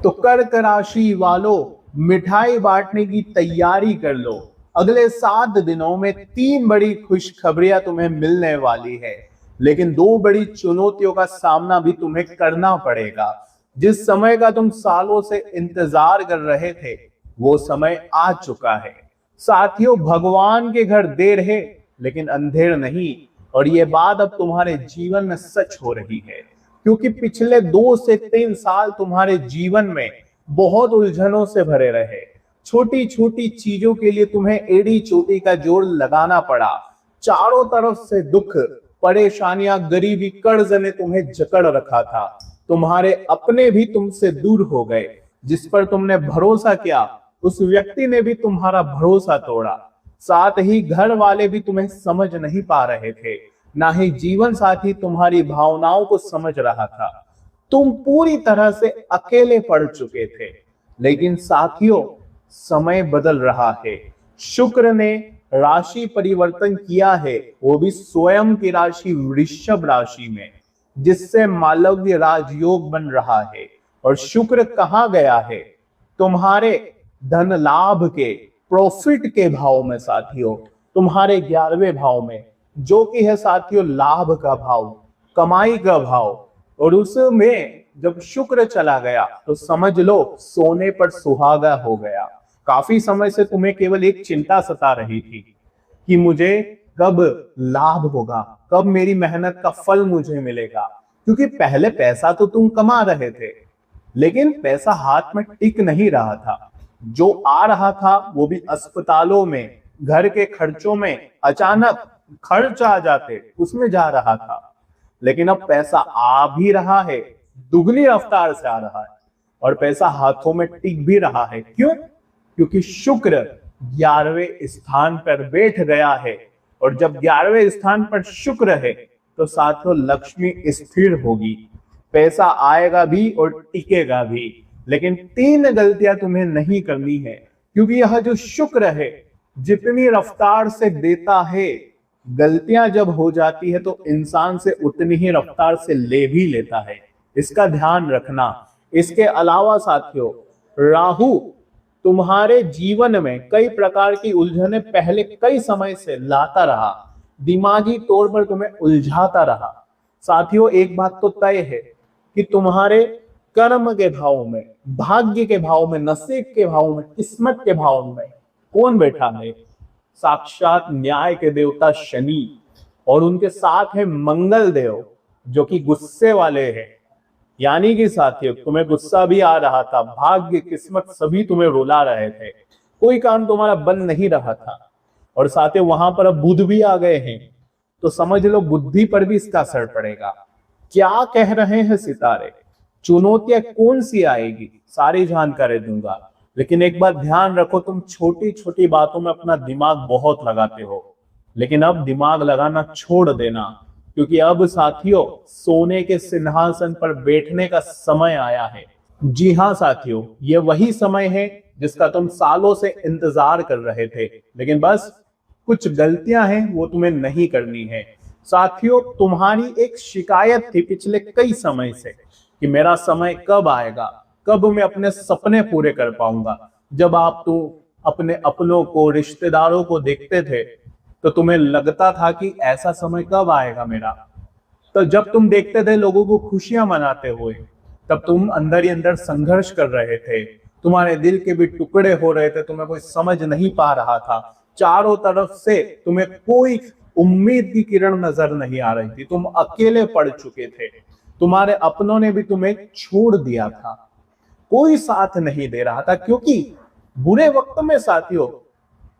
तो कर्क राशि वालों, मिठाई बांटने की तैयारी कर लो। अगले 7 दिनों में 3 बड़ी खुशखबरियां तुम्हें मिलने वाली है, लेकिन 2 बड़ी चुनौतियों का सामना भी तुम्हें करना पड़ेगा। जिस समय का तुम सालों से इंतजार कर रहे थे, वो समय आ चुका है। साथियों, भगवान के घर देर है लेकिन अंधेर नहीं। और ये बात अब तुम्हारे जीवन में सच हो रही है, क्योंकि पिछले 2 से 3 साल तुम्हारे जीवन में बहुत उलझनों से भरे रहे। छोटी छोटी चीजों के लिए तुम्हें एड़ी चोटी का जोड़ लगाना पड़ा। चारों तरफ से दुख, परेशानियां, गरीबी, कर्ज ने तुम्हें जकड़ रखा था। तुम्हारे अपने भी तुमसे दूर हो गए। जिस पर तुमने भरोसा किया, उस व्यक्ति ने भी तुम्हारा भरोसा तोड़ा। साथ ही घर वाले भी तुम्हें समझ नहीं पा रहे थे, ना ही जीवन साथी तुम्हारी भावनाओं को समझ रहा था। तुम पूरी तरह से अकेले पड़ चुके थे। लेकिन साथियों, समय बदल रहा है। शुक्र ने राशि परिवर्तन किया है, वो भी स्वयं की राशि वृषभ राशि में, जिससे मालव्य राजयोग बन रहा है। और शुक्र कहां गया है? तुम्हारे धन लाभ के, प्रॉफिट के भाव में साथियों, तुम्हारे 11वें भाव में, जो कि है साथियों लाभ का भाव, कमाई का भाव। और उसमें जब शुक्र चला गया तो समझ लो सोने पर सुहागा हो गया। काफी समय से तुम्हें केवल एक चिंता सता रही थी कि मुझे कब लाभ होगा, कब मेरी मेहनत का फल मुझे मिलेगा। क्योंकि पहले पैसा तो तुम कमा रहे थे, लेकिन पैसा हाथ में टिक नहीं रहा था। जो आ रहा था वो भी अस्पतालों में, घर के खर्चों में अचानक खर्च आ जाते, उसमें जा रहा था। लेकिन अब पैसा आ भी रहा है, दुगनी रफ्तार से आ रहा है, और पैसा हाथों में टिक भी रहा है। क्यों? क्योंकि शुक्र 11वें स्थान पर बैठ गया है। और जब 11वें स्थान पर शुक्र है तो साथियों लक्ष्मी स्थिर होगी, पैसा आएगा भी और टिकेगा भी। लेकिन 3 गलतियां तुम्हें नहीं करनी है, क्योंकि यह जो शुक्र है जितनी रफ्तार से देता है, गलतियां जब हो जाती है तो इंसान से उतनी ही रफ्तार से ले भी लेता है। इसका ध्यान रखना। इसके अलावा साथियों, राहु तुम्हारे जीवन में कई प्रकार की उलझने पहले कई समय से लाता रहा, दिमागी तौर पर तुम्हें उलझाता रहा। साथियों, एक बात तो तय है कि तुम्हारे कर्म के भाव में, भाग्य के भाव में, नसीब के भाव में, किस्मत के भाव में कौन बैठा है? साक्षात न्याय के देवता शनि, और उनके साथ है मंगल देव, जो कि गुस्से वाले हैं। यानी कि साथियों, तुम्हें गुस्सा भी आ रहा था, भाग्य, किस्मत सभी तुम्हें रुला रहे थे, कोई काम तुम्हारा बन नहीं रहा था। और साथियों, वहां पर अब बुध भी आ गए हैं, तो समझ लो बुद्धि पर भी इसका असर पड़ेगा। क्या कह रहे हैं सितारे, चुनौतियां कौन सी आएगी, सारी जानकारी दूंगा। लेकिन एक बात ध्यान रखो, तुम छोटी छोटी बातों में अपना दिमाग बहुत लगाते हो, लेकिन अब दिमाग लगाना छोड़ देना, क्योंकि अब साथियों सोने के सिंहासन पर बैठने का समय आया है। जी हाँ साथियों, ये वही समय है जिसका तुम सालों से इंतजार कर रहे थे, लेकिन बस कुछ गलतियां हैं वो तुम्हें नहीं करनी है। साथियों, तुम्हारी एक शिकायत थी पिछले कई समय से कि मेरा समय कब आएगा, कब मैं अपने सपने पूरे कर पाऊंगा। जब आप तो अपने अपनों को, रिश्तेदारों को देखते थे तो तुम्हें लगता था कि ऐसा समय कब आएगा मेरा। तो जब तुम देखते थे लोगों को खुशियां मनाते हुए, तब तुम अंदर ही अंदर संघर्ष कर रहे थे। तुम्हारे दिल के भी टुकड़े हो रहे थे, तुम्हें कोई समझ नहीं पा रहा था। चारों तरफ से तुम्हें कोई उम्मीद की किरण नजर नहीं आ रही थी। तुम अकेले पड़ चुके थे, तुम्हारे अपनों ने भी तुम्हें छोड़ दिया था, कोई साथ नहीं दे रहा था। क्योंकि बुरे वक्त में साथियों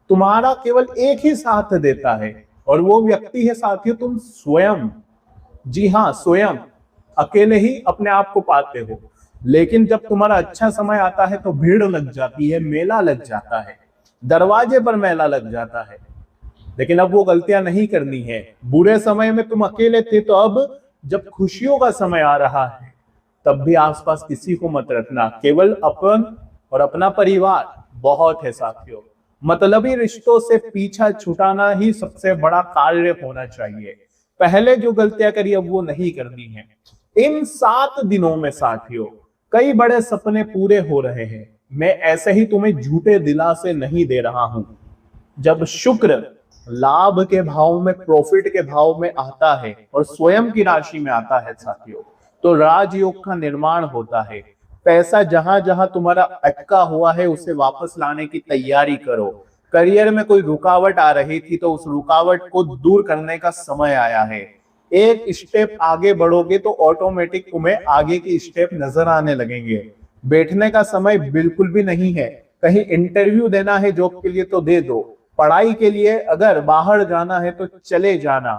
तुम्हारा केवल एक ही साथ देता है, और वो व्यक्ति है साथियों तुम स्वयं। जी हाँ, स्वयं अकेले ही अपने आप को पाते हो। लेकिन जब तुम्हारा अच्छा समय आता है तो भीड़ लग जाती है, मेला लग जाता है, दरवाजे पर मेला लग जाता है। लेकिन अब वो गलतियां नहीं करनी है। बुरे समय में तुम अकेले थे, तो अब जब खुशियों का समय आ रहा है तब भी आसपास किसी को मत रखना, केवल अपन और अपना परिवार बहुत है साथियों। मतलबी रिश्तों से पीछा छुटाना ही सबसे बड़ा कार्य होना चाहिए। पहले जो गलतियां करी अब वो नहीं करनी है। इन 7 दिनों में साथियों कई बड़े सपने पूरे हो रहे हैं। मैं ऐसे ही तुम्हें झूठे दिलासे नहीं दे रहा हूं। जब शुक्र लाभ के भाव में, प्रॉफिट के भाव में आता है और स्वयं की राशि में आता है साथियों, तो राजयोग का निर्माण होता है। पैसा जहां जहां तुम्हारा अटका हुआ है उसे वापस लाने की तैयारी करो। करियर में कोई रुकावट आ रही थी तो उस रुकावट को दूर करने का समय आया है। एक स्टेप आगे बढ़ोगे तो ऑटोमेटिक तुम्हें आगे की स्टेप नजर आने लगेंगे। बैठने का समय बिल्कुल भी नहीं है। कहीं इंटरव्यू देना है जॉब के लिए तो दे दो। पढ़ाई के लिए अगर बाहर जाना है तो चले जाना।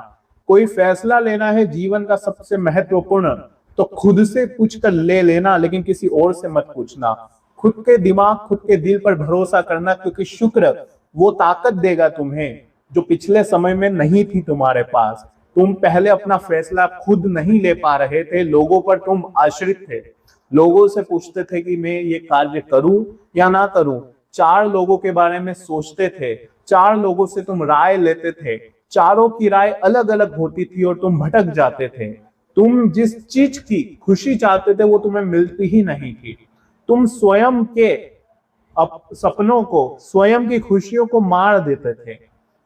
कोई फैसला लेना है जीवन का सबसे महत्वपूर्ण, तो खुद से पूछ कर ले लेना, लेकिन किसी और से मत पूछना। खुद के दिमाग, खुद के दिल पर भरोसा करना, क्योंकि शुक्र वो ताकत देगा तुम्हें जो पिछले समय में नहीं थी तुम्हारे पास। तुम पहले अपना फैसला खुद नहीं ले पा रहे थे, लोगों पर तुम आश्रित थे। लोगों से पूछते थे कि मैं ये कार्य करूं या ना करूं। 4 लोगों के बारे में सोचते थे, 4 लोगों से तुम राय लेते थे। चारों की राय अलग अलग होती थी और तुम भटक जाते थे। तुम जिस चीज की खुशी चाहते थे वो तुम्हें मिलती ही नहीं थी। तुम स्वयं के सपनों को, स्वयं की खुशियों को मार देते थे।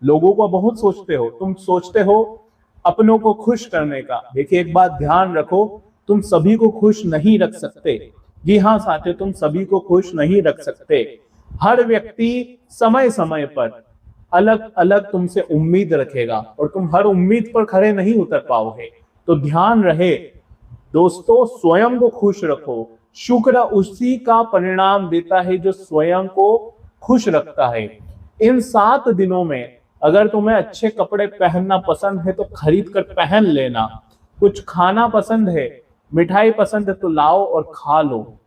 लोगों को बहुत सोचते हो, तुम सोचते हो अपनों को खुश करने का। देखिए एक बात ध्यान रखो, तुम सभी को खुश नहीं रख सकते। जी हाँ साथियों, तुम सभी को खुश नहीं रख सकते। हर व्यक्ति समय समय पर अलग अलग तुमसे उम्मीद रखेगा और तुम हर उम्मीद पर खड़े नहीं उतर पाओगे। तो ध्यान रहे दोस्तों, स्वयं को खुश रखो। शुक्र उसी का परिणाम देता है जो स्वयं को खुश रखता है। इन 7 दिनों में अगर तुम्हें अच्छे कपड़े पहनना पसंद है तो खरीद कर पहन लेना। कुछ खाना पसंद है, मिठाई पसंद है तो लाओ और खा लो।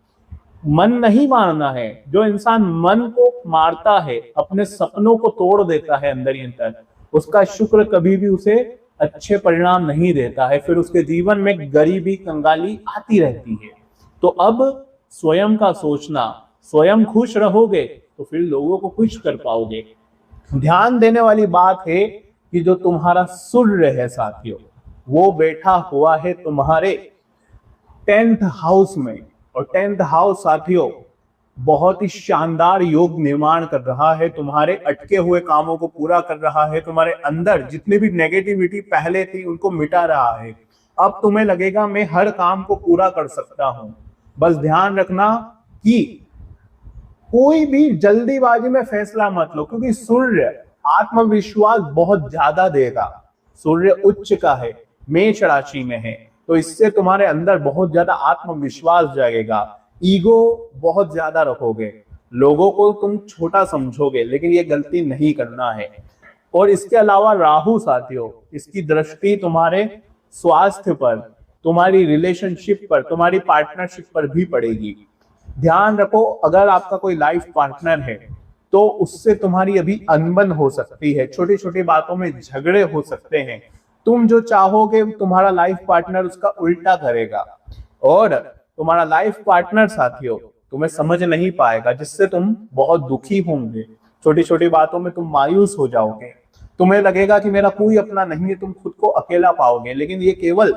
मन नहीं मारना है। जो इंसान मन को मारता है, अपने सपनों को तोड़ देता है अंदर ही अंदर, उसका शुक्र कभी भी उसे अच्छे परिणाम नहीं देता है। फिर उसके जीवन में गरीबी, कंगाली आती रहती है। तो अब स्वयं का सोचना, स्वयं खुश रहोगे तो फिर लोगों को खुश कर पाओगे। ध्यान देने वाली बात है कि जो तुम्हारा सूर्य है साथियों, वो बैठा हुआ है तुम्हारे 10th हाउस में। और 10th हाउस साथियों बहुत ही शानदार योग निर्माण कर रहा है। तुम्हारे अटके हुए कामों को पूरा कर रहा है। तुम्हारे अंदर जितनी भी नेगेटिविटी पहले थी उनको मिटा रहा है। अब तुम्हें लगेगा मैं हर काम को पूरा कर सकता हूं। बस ध्यान रखना कि कोई भी जल्दीबाजी में फैसला मत लो, क्योंकि सूर्य आत्मविश्वास बहुत ज्यादा देगा। सूर्य उच्च का है, मेष राशि में है, तो इससे तुम्हारे अंदर बहुत ज्यादा आत्मविश्वास जागेगा। ईगो बहुत ज्यादा रखोगे, लोगों को तुम छोटा समझोगे, लेकिन ये गलती नहीं करना है। और इसके अलावा राहु साथियों, इसकी दृष्टि तुम्हारे स्वास्थ्य पर, तुम्हारी रिलेशनशिप पर, तुम्हारी पार्टनरशिप पर भी पड़ेगी। ध्यान रखो, अगर आपका कोई लाइफ पार्टनर है तो उससे तुम्हारी अभी अनबन हो सकती है। छोटी छोटी बातों में झगड़े हो सकते हैं। तुम जो चाहोगे तुम्हारा लाइफ पार्टनर उसका उल्टा करेगा, और तुम्हारा लाइफ पार्टनर साथियों तुम्हें समझ नहीं पाएगा, जिससे तुम बहुत दुखी होंगे। छोटी छोटी बातों में तुम मायूस हो जाओगे। तुम्हें लगेगा कि मेरा कोई अपना नहीं है, तुम खुद को अकेला पाओगे। लेकिन ये केवल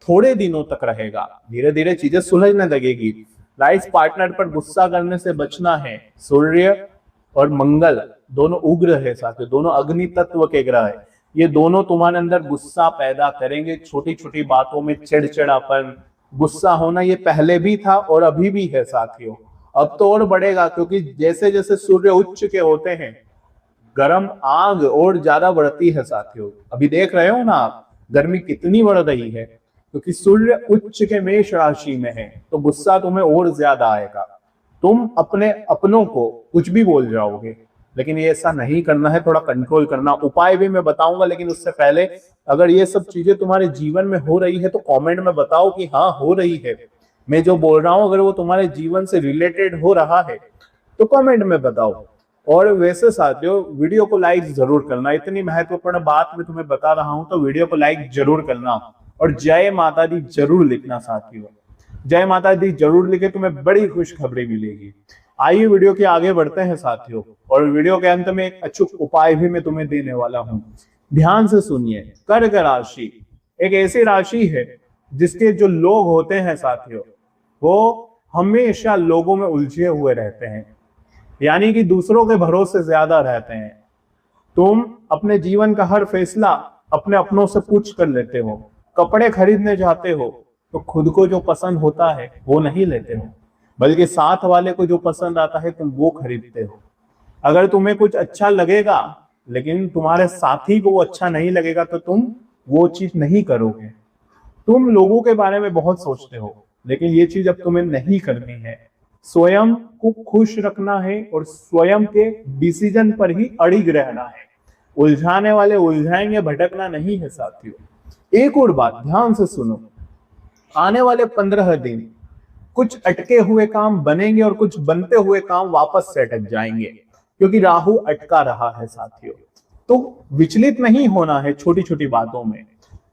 थोड़े दिनों तक रहेगा, धीरे धीरे चीजें सुलझने लगेगी। लाइफ पार्टनर पर गुस्सा करने से बचना है। सूर्य और मंगल दोनों उग्र है साथियों, दोनों अग्नि तत्व के ग्रह है। ये दोनों तुम्हारे अंदर गुस्सा पैदा करेंगे। छोटी छोटी बातों में चिड़चिड़ापन, गुस्सा होना, ये पहले भी था और अभी भी है साथियों। अब तो और बढ़ेगा, क्योंकि जैसे जैसे सूर्य उच्च के होते हैं गर्म आग और ज्यादा बढ़ती है साथियों। अभी देख रहे हो ना आप, गर्मी कितनी बढ़ रही है, क्योंकि सूर्य उच्च के मेष राशि में है, तो गुस्सा तुम्हें और ज्यादा आएगा। तुम अपने अपनों को कुछ भी बोल जाओगे, लेकिन ये ऐसा नहीं करना है, थोड़ा कंट्रोल करना। उपाय भी मैं बताऊंगा, लेकिन उससे पहले अगर ये सब चीजें तुम्हारे जीवन में हो रही है तो कमेंट में बताओ कि हाँ हो रही है। मैं जो बोल रहा हूं अगर वो तुम्हारे जीवन से रिलेटेड हो रहा है तो कमेंट में बताओ। और वैसे साथियों वीडियो को लाइक जरूर करना। इतनी महत्वपूर्ण बात मैं तुम्हें बता रहा हूं तो वीडियो को लाइक जरूर करना, और जय माता दी जरूर लिखना साथियों। जय माता दी जरूर लिखे, तुम्हें बड़ी खुशखबरी मिलेगी। आइए वीडियो के आगे बढ़ते हैं साथियों, और वीडियो के अंत में एक अचूक उपाय भी मैं तुम्हें देने वाला हूं। ध्यान से सुनिए। कर्क राशि एक ऐसी राशि है जिसके जो लोग होते हैं साथियों वो हमेशा लोगों में उलझे हुए रहते हैं, यानी कि दूसरों के भरोसे ज्यादा रहते हैं। तुम अपने जीवन का हर फैसला अपने अपनों से पूछ कर लेते हो। कपड़े खरीदने जाते हो तो खुद को जो पसंद होता है वो नहीं लेते हो, बल्कि साथ वाले को जो पसंद आता है तुम वो खरीदते हो। अगर तुम्हें कुछ अच्छा लगेगा लेकिन तुम्हारे साथी को वो अच्छा नहीं लगेगा तो तुम वो चीज नहीं करोगे। तुम लोगों के बारे में बहुत सोचते हो, लेकिन ये चीज अब तुम्हें नहीं करनी है। स्वयं को खुश रखना है और स्वयं के डिसीजन पर ही अड़िग रहना है। उलझाने वाले उलझाएंगे, भटकना नहीं है साथियों। एक और बात ध्यान से सुनो, आने वाले 15 दिन कुछ अटके हुए काम बनेंगे और कुछ बनते हुए काम वापस से अटक जाएंगे, क्योंकि राहु अटका रहा है साथियों। तो विचलित नहीं होना है छोटी छोटी बातों में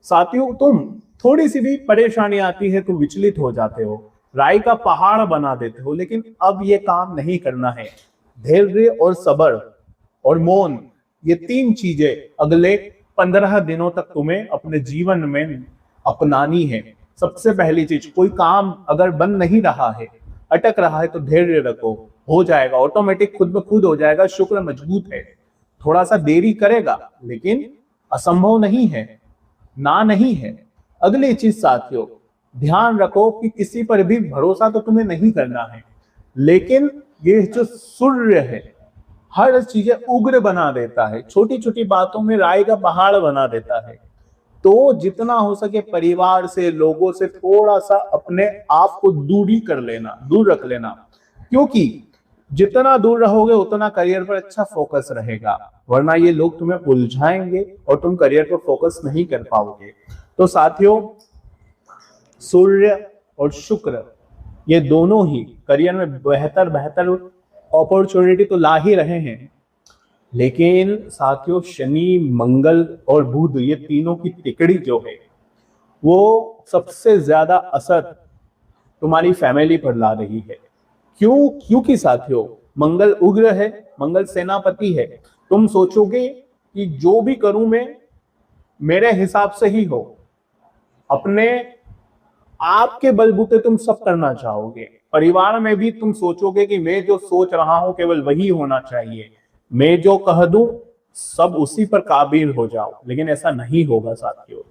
साथियों। तुम थोड़ी सी भी परेशानी आती है तो विचलित हो जाते हो, राई का पहाड़ बना देते हो, लेकिन अब ये काम नहीं करना है। धैर्य और सब्र और मौन, ये 3 चीजें अगले 15 दिनों तक तुम्हें अपने जीवन में अपनानी है। सबसे पहली चीज, कोई काम अगर बन नहीं रहा है, अटक रहा है, तो धैर्य रखो, हो जाएगा, ऑटोमेटिक खुद ब खुद हो जाएगा। शुक्र मजबूत है, थोड़ा सा देरी करेगा लेकिन असंभव नहीं है, ना नहीं है। अगली चीज साथियों, ध्यान रखो कि किसी पर भी भरोसा तो तुम्हें नहीं करना है, लेकिन ये जो सूर्य है हर चीजें उग्र बना देता है, छोटी छोटी बातों में राई का पहाड़ बना देता है। तो जितना हो सके परिवार से, लोगों से थोड़ा सा अपने आप को दूरी कर लेना, दूर रख लेना, क्योंकि जितना दूर रहोगे उतना करियर पर अच्छा फोकस रहेगा, वरना ये लोग तुम्हें उलझाएंगे और तुम करियर पर फोकस नहीं कर पाओगे। तो साथियों, सूर्य और शुक्र ये दोनों ही करियर में बेहतर अपॉर्चुनिटी तो ला ही रहे हैं, लेकिन साथियों शनि, मंगल और बुध, ये तीनों की तिकड़ी जो है वो सबसे ज्यादा असर तुम्हारी फैमिली पर ला रही है। क्योंकि साथियों मंगल उग्र है, मंगल सेनापति है। तुम सोचोगे कि जो भी करूं मैं मेरे हिसाब से ही हो, अपने आपके बलबूते तुम सब करना चाहोगे। परिवार में भी तुम सोचोगे कि मैं जो सोच रहा हूं केवल वही होना चाहिए, मैं जो कह दूं सब उसी पर काबिल हो जाओ, लेकिन ऐसा नहीं होगा साथियों।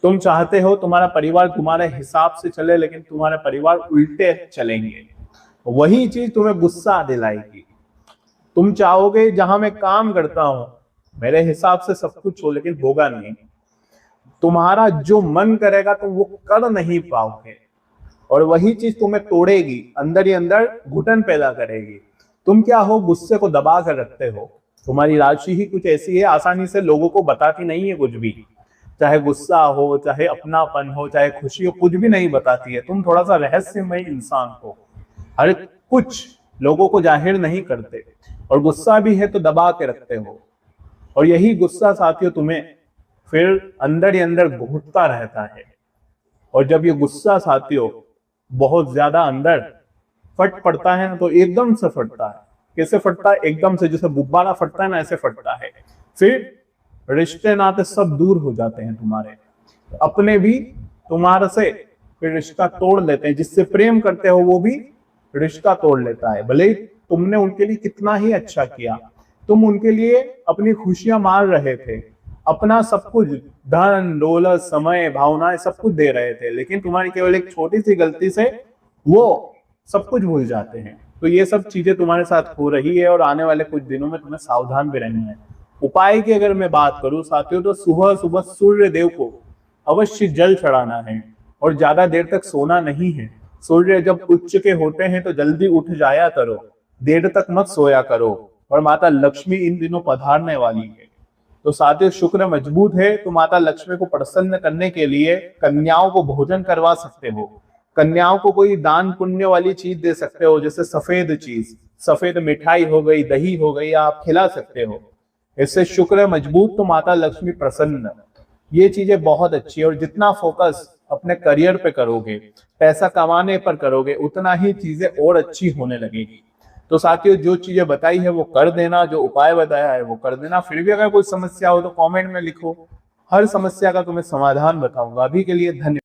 तुम चाहते हो तुम्हारा परिवार तुम्हारे हिसाब से चले, लेकिन तुम्हारे परिवार उल्टे चलेंगे, वही चीज तुम्हें गुस्सा दिलाएगी। तुम चाहोगे जहां मैं काम करता हूं मेरे हिसाब से सब कुछ हो, लेकिन होगा नहीं। तुम्हारा जो मन करेगा तुम वो कर नहीं पाओगे, और वही चीज तुम्हें तोड़ेगी, अंदर ही अंदर घुटन पैदा करेगी। तुम क्या हो, गुस्से को दबा कर रखते हो। तुम्हारी राशि ही कुछ ऐसी है, आसानी से लोगों को बताती नहीं है कुछ भी, चाहे गुस्सा हो, चाहे अपनापन हो, चाहे खुशी हो, कुछ भी नहीं बताती है। तुम थोड़ा सा रहस्यमय इंसान हो, हर कुछ लोगों को जाहिर नहीं करते, और गुस्सा भी है तो दबा के रखते हो। और यही गुस्सा साथियों तुम्हें फिर अंदर ही अंदर घुटता रहता है। और जब ये गुस्सा साथियों बहुत ज्यादा अंदर फट पड़ता है ना, तो एकदम से फटता है। कैसे फटता है? एकदम से, जैसे गुब्बारा फटता है ना, ऐसे फटता है। फिर रिश्ते नाते सब दूर हो जाते हैं तुम्हारे, अपने भी तुम्हारे से फिर रिश्ता तोड़ लेते हैं। जिससे प्रेम करते हो वो भी रिश्ता तोड़ लेता है, भले तुमने उनके लिए कितना ही अच्छा किया। तुम उनके लिए अपनी खुशियां मार रहे थे, अपना सब कुछ, धन दौलत, समय, भावनाएं सब कुछ दे रहे थे, लेकिन तुम्हारी केवल एक छोटी सी गलती से वो सब कुछ भूल जाते हैं। तो ये सब चीजें तुम्हारे साथ हो रही है, और आने वाले कुछ दिनों में तुम्हें सावधान भी रहना है। उपाय की अगर मैं बात करूं साथियों, तो सुबह सुबह सूर्य देव को अवश्य जल चढ़ाना है, और ज्यादा देर तक सोना नहीं है। सूर्य जब उच्च के होते हैं तो जल्दी उठ जाया करो, देर तक मत सोया करो, और माता लक्ष्मी इन दिनों पधारने वाली है। तो साथियों शुक्र मजबूत है, तो माता लक्ष्मी को प्रसन्न करने के लिए कन्याओं को भोजन करवा सकते हो। कन्याओं को कोई दान पुण्य वाली चीज दे सकते हो, जैसे सफेद चीज, सफेद मिठाई हो गई, दही हो गई, आप खिला सकते हो। इससे शुक्र मजबूत तो माता लक्ष्मी प्रसन्न। ये चीजें बहुत अच्छी है, और जितना फोकस अपने करियर पे करोगे, पैसा कमाने पर करोगे, उतना ही चीजें और अच्छी होने लगेगी। तो साथियों जो चीजें बताई है वो कर देना, जो उपाय बताया है वो कर देना। फिर भी अगर कोई समस्या हो तो कमेंट में लिखो, हर समस्या का तुम्हें समाधान बताऊंगा। अभी के लिए धन्यवाद।